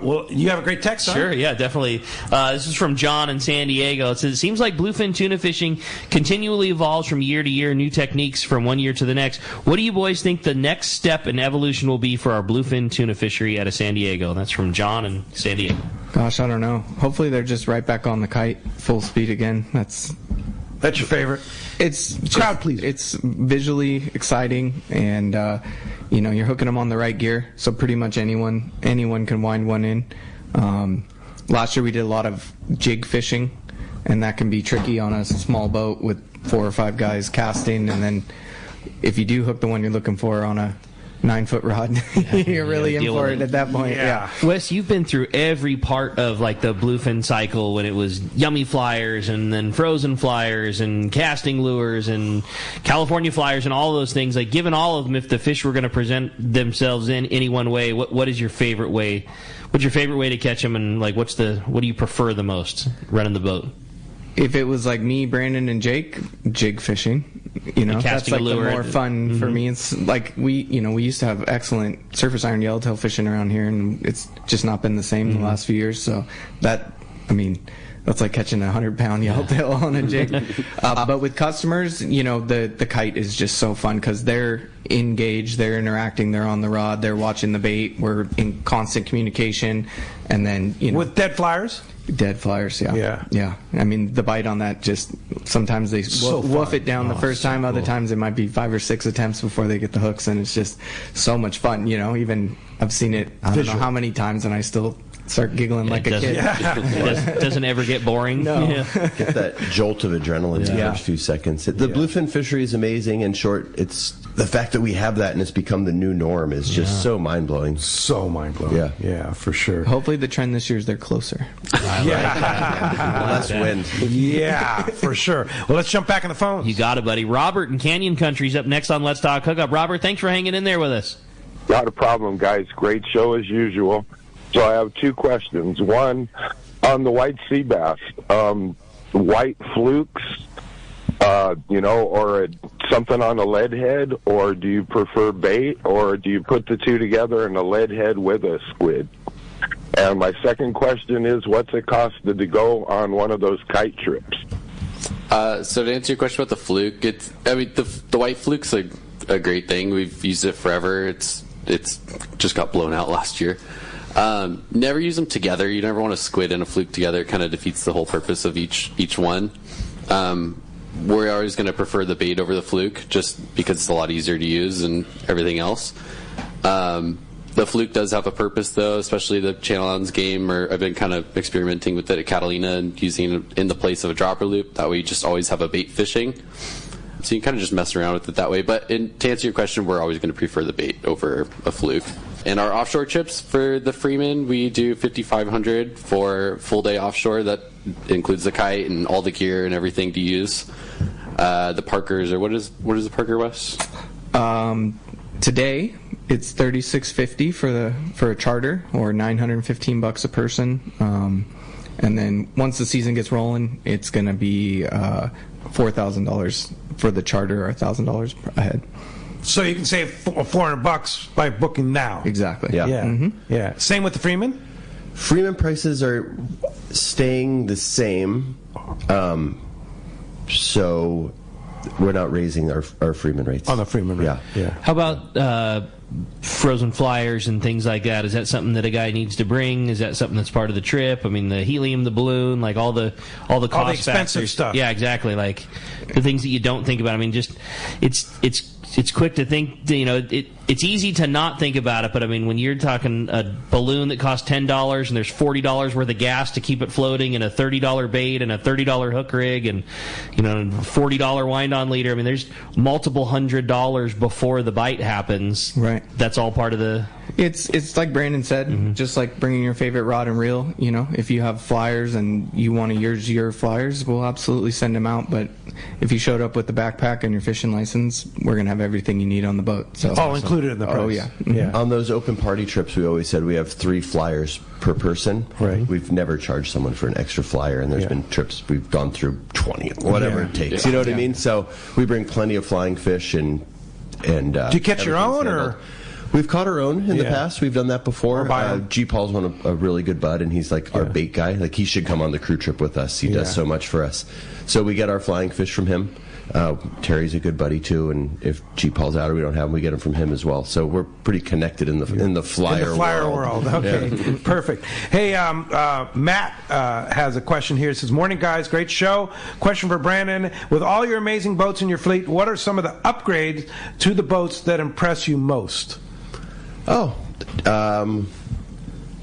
Well, you have a great text, huh? Sure, yeah, definitely. This is from John in San Diego. It says, it seems like bluefin tuna fishing continually evolves from year to year, new techniques from one year to the next. What do you boys think the next step in evolution will be for our bluefin tuna fishery out of San Diego? That's from John in San Diego. Gosh, I don't know. Hopefully they're just right back on the kite, full speed again. That's your favorite? It's crowd pleaser. It's visually exciting, and you're hooking them on the right gear, so pretty much anyone can wind one in. Last year we did a lot of jig fishing, and that can be tricky on a small boat with 4 or 5 guys casting, and then if you do hook the one you're looking for on a 9-foot rod, you're really in for it at that point. Yeah. Wes, you've been through every part of like the bluefin cycle when it was yummy flyers and then frozen flyers and casting lures and California flyers and all those things. Like, given all of them, if the fish were going to present themselves in any one way, what is your favorite way? What's your favorite way to catch them, and like what do you prefer the most running the boat? If it was like me, Brandon, and Jake, jig fishing, that's like the more fun for me. It's like we used to have excellent surface iron yellowtail fishing around here, and it's just not been the same the last few years. So that's like catching a 100-pound yellowtail on a jig. But with customers, the kite is just so fun because they're engaged, they're interacting, they're on the rod, they're watching the bait, we're in constant communication, and then with dead flyers. Dead flyers, yeah. I mean, the bite on that, just sometimes they woof it down the first time. Other times it might be 5 or 6 attempts before they get the hooks, and it's just so much fun. Even I've seen it I don't know how many times, and I still start giggling like a kid. It doesn't ever get boring. No. Get that jolt of adrenaline in the first few seconds. The bluefin fishery is amazing and short. It's the fact that we have that and it's become the new norm is just so mind-blowing. So mind-blowing. Yeah, for sure. Hopefully the trend this year is they're closer. Less wind. Yeah, for sure. Well, let's jump back on the phone. You got it, buddy. Robert in Canyon Country's up next on Let's Talk Hookup. Robert, thanks for hanging in there with us. Not a problem, guys. Great show as usual. So I have 2 questions. One, on the white sea bass, white flukes, or something on a lead head, or do you prefer bait, or do you put the two together in a lead head with a squid? And my second question is, what's it cost to go on one of those kite trips? So to answer your question about the fluke, the white fluke's a great thing. We've used it forever. It's just got blown out last year. Never use them together. You never want a squid and a fluke together. It kind of defeats the whole purpose of each one. We're always going to prefer the bait over the fluke just because it's a lot easier to use and everything else. The fluke does have a purpose, though, especially the Channel Islands game. I've been kind of experimenting with it at Catalina and using it in the place of a dropper loop. That way you just always have a bait fishing. So you can kind of just mess around with it that way. But to answer your question, we're always going to prefer the bait over a fluke. And our offshore trips for the Freeman, we do $5,500 for full day offshore. That includes the kite and all the gear and everything to use. The Parkers, or what is the Parker, Wes? Today it's $3,650 for a charter, or $915 a person. And then once the season gets rolling, it's going to be $4,000 for the charter, or $1,000 a head. So you can save $400 by booking now. Exactly. Yeah. Yeah. Same with the Freeman? Freeman prices are staying the same. So we're not raising our Freeman rates. On the Freeman rate. Yeah. How about frozen flyers and things like that? Is that something that a guy needs to bring? Is that something that's part of the trip? I mean, the helium, the balloon, like all the cost expensive factors. stuff. Yeah, exactly. Like the things that you don't think about. I mean, just it's quick to think. It's easy to not think about it, but I mean, when you're talking a balloon that costs $10 and there's $40 worth of gas to keep it floating, and a $30 bait and a $30 hook rig and $40 wind-on leader. I mean, there's multiple $100s before the bite happens. Right. That's all part of the. It's like Brandon said, just like bringing your favorite rod and reel. If you have flyers and you want to use your flyers, we'll absolutely send them out. But if you showed up with the backpack and your fishing license, we're gonna have everything you need on the boat. So all included in the price. Oh yeah. Yeah. On those open party trips, we always said we have 3 flyers per person. Right. We've never charged someone for an extra flyer, and there's been trips we've gone through 20, whatever it takes. You know what I mean? So we bring plenty of flying fish and. Do you catch your own or? We've caught our own in the past. We've done that before. G. Paul's a really good bud, and he's like our bait guy. Like, he should come on the crew trip with us. He does so much for us. So we get our flying fish from him, Terry's a good buddy too, and if G-Paul's out or we don't have him, we get him from him as well. So we're pretty connected in the flyer world. Okay, yeah. Perfect. Hey, Matt has a question here. It says, "Morning, guys. Great show. Question for Brandon. With all your amazing boats in your fleet, what are some of the upgrades to the boats that impress you most?"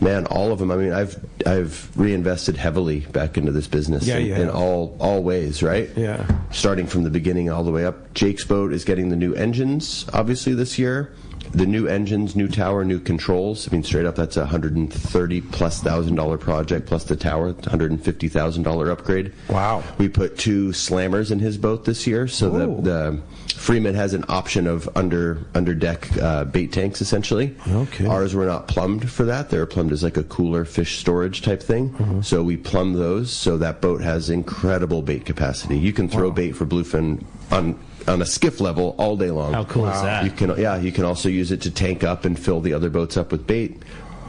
Man, all of them. I mean, I've reinvested heavily back into this business in all ways, right? Yeah. Starting from the beginning all the way up. Jake's boat is getting the new engines, obviously, this year. The new engines, new tower, new controls. I mean, straight up, that's a $130,000+ project, plus the tower, $150,000 upgrade. Wow. We put 2 slammers in his boat this year, so the Freeman has an option of under deck bait tanks, essentially. Okay. Ours were not plumbed for that. They're plumbed as like a cooler fish storage type thing. Mm-hmm. So we plumbed those, so that boat has incredible bait capacity. You can throw bait for bluefin on a skiff level all day long. How cool is that? You can also use it to tank up and fill the other boats up with bait.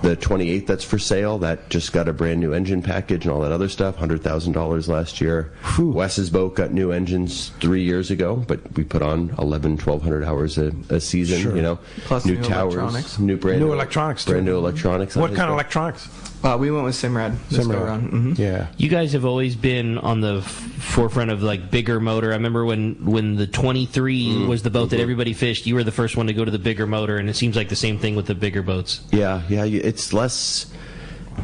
The 28 that's for sale, that just got a brand new engine package and all that other stuff, $100,000 last year. Whew. Wes's boat got new engines 3 years ago, but we put on 1,100-1,200 hours a season. Sure. Plus new towers, electronics. new electronics, brand new electronics. What kind of electronics? We went with Simrad. Mm-hmm. Yeah. You guys have always been on the forefront of like bigger motor. I remember when the 23 was the boat that everybody fished. You were the first one to go to the bigger motor, and it seems like the same thing with the bigger boats. Yeah. It's less.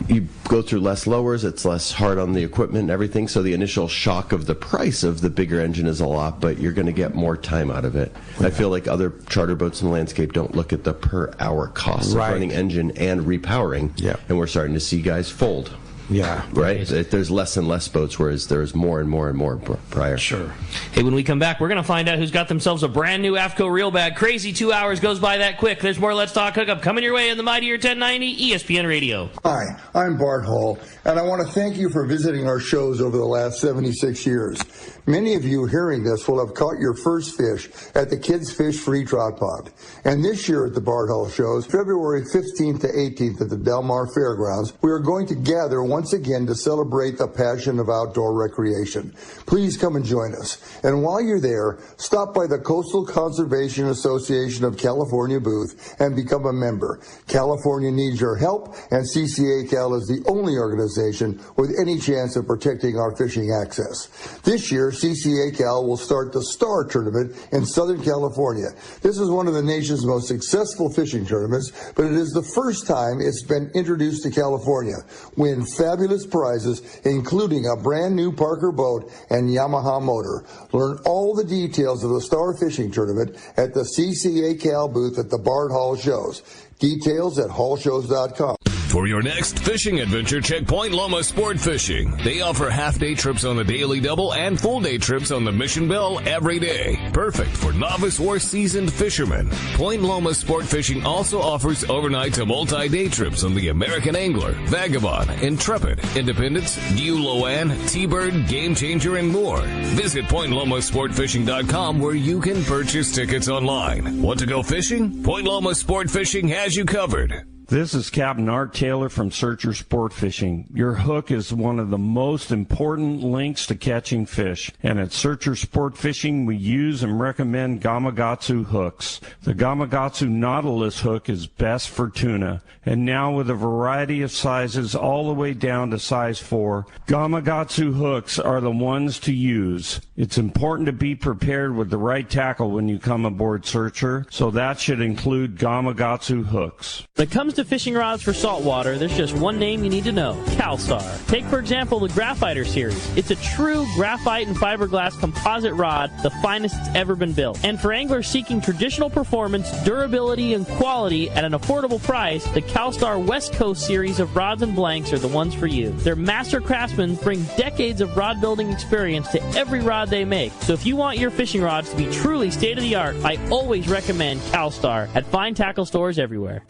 You go through less lowers, it's less hard on the equipment and everything, so the initial shock of the price of the bigger engine is a lot, but you're going to get more time out of it. I feel like other charter boats in the landscape don't look at the per hour cost of running engine and repowering, and we're starting to see guys fold. Yeah. Right? There's less and less boats, whereas there's more and more and more prior. Sure. Hey, when we come back, we're going to find out who's got themselves a brand new AFCO reel bag. Crazy 2 hours goes by that quick. There's more Let's Talk Hookup coming your way in the Mightier 1090 ESPN Radio. Hi, I'm Bart Hall, and I want to thank you for visiting our shows over the last 76 years. Many of you hearing this will have caught your first fish at the Kids Fish Free Trout Pond. And this year at the Bart Hall shows, February 15th to 18th at the Del Mar Fairgrounds, we are going to gather once again to celebrate the passion of outdoor recreation. Please come and join us. And while you're there, stop by the Coastal Conservation Association of California booth and become a member. California needs your help, and CCA-Cal is the only organization with any chance of protecting our fishing access. This year, CCA-Cal will start the Star Tournament in Southern California. This is one of the nation's most successful fishing tournaments, but it is the first time it's been introduced to California. Win fabulous prizes, including a brand new Parker boat and Yamaha motor. Learn all the details of the Star Fishing Tournament at the CCA-Cal booth at the Bart Hall Shows. Details at hallshows.com. For your next fishing adventure, check Point Loma Sport Fishing. They offer half-day trips on the Daily Double and full-day trips on the Mission Bell every day. Perfect for novice or seasoned fishermen. Point Loma Sport Fishing also offers overnight to multi-day trips on the American Angler, Vagabond, Intrepid, Independence, Loan, T-Bird, Game Changer, and more. Visit PointLomaSportFishing.com where you can purchase tickets online. Want to go fishing? Point Loma Sport Fishing has you covered. This is Captain Art Taylor from Searcher Sport Fishing. Your hook is one of the most important links to catching fish. And at Searcher Sport Fishing, we use and recommend Gamakatsu hooks. The Gamakatsu Nautilus hook is best for tuna. And now with a variety of sizes all the way down to size 4, Gamakatsu hooks are the ones to use. It's important to be prepared with the right tackle when you come aboard Searcher, so that should include Gamakatsu hooks. When it comes to fishing rods for saltwater, there's just one name you need to know: CalStar. Take, for example, the Graphiter series. It's a true graphite and fiberglass composite rod, the finest it's ever been built. And for anglers seeking traditional performance, durability, and quality at an affordable price, the CalStar West Coast series of rods and blanks are the ones for you. Their master craftsmen bring decades of rod building experience to every rod they make. So if you want your fishing rods to be truly state-of-the-art, I always recommend CalStar at fine tackle stores everywhere.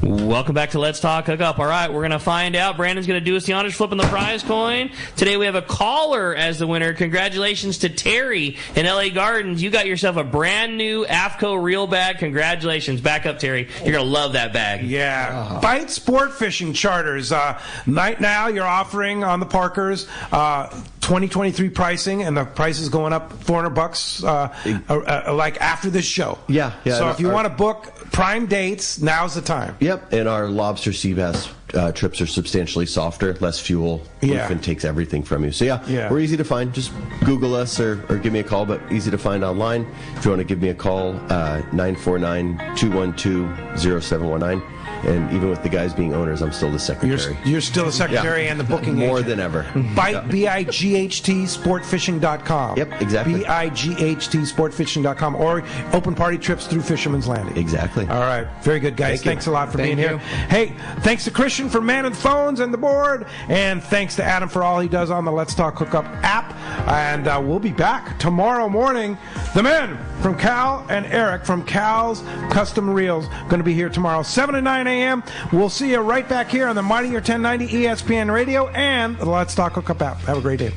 Welcome back to Let's Talk Hookup. All right, we're going to find out. Brandon's going to do us the honors flipping the prize coin. Today we have a caller as the winner. Congratulations to Terry in LA Gardens. You got yourself a brand new AFCO reel bag. Congratulations. Back up, Terry. You're going to love that bag. Yeah. Bight Sport Fishing Charters. Night now you're offering on the Parkers 2023 pricing, and the price is going up $400 like after this show. Yeah. So if you want to book prime dates, now's the time. Yep. And our lobster sea bass trips are substantially softer, less fuel. Bluefin takes everything from you. So we're easy to find. Just Google us or give me a call, but easy to find online. If you want to give me a call, 949-212-0719. And even with the guys being owners, I'm still the secretary. You're still the secretary and the booking agent. More than ever. Bight, B-I-G-H-T, sportfishing.com. Yep, exactly. B-I-G-H-T, sportfishing.com. Or open party trips through Fisherman's Landing. Exactly. All right. Very good, guys. Thanks a lot for being here. Hey, thanks to Christian for manning the phones and the board. And thanks to Adam for all he does on the Let's Talk Hookup app. And we'll be back tomorrow morning. The men from Cal and Eric from Cal's Custom Reels going to be here tomorrow, 7 to 9 a.m. We'll see you right back here on the Mightier 1090 ESPN Radio and the Let's Talk Hookup app. Have a great day.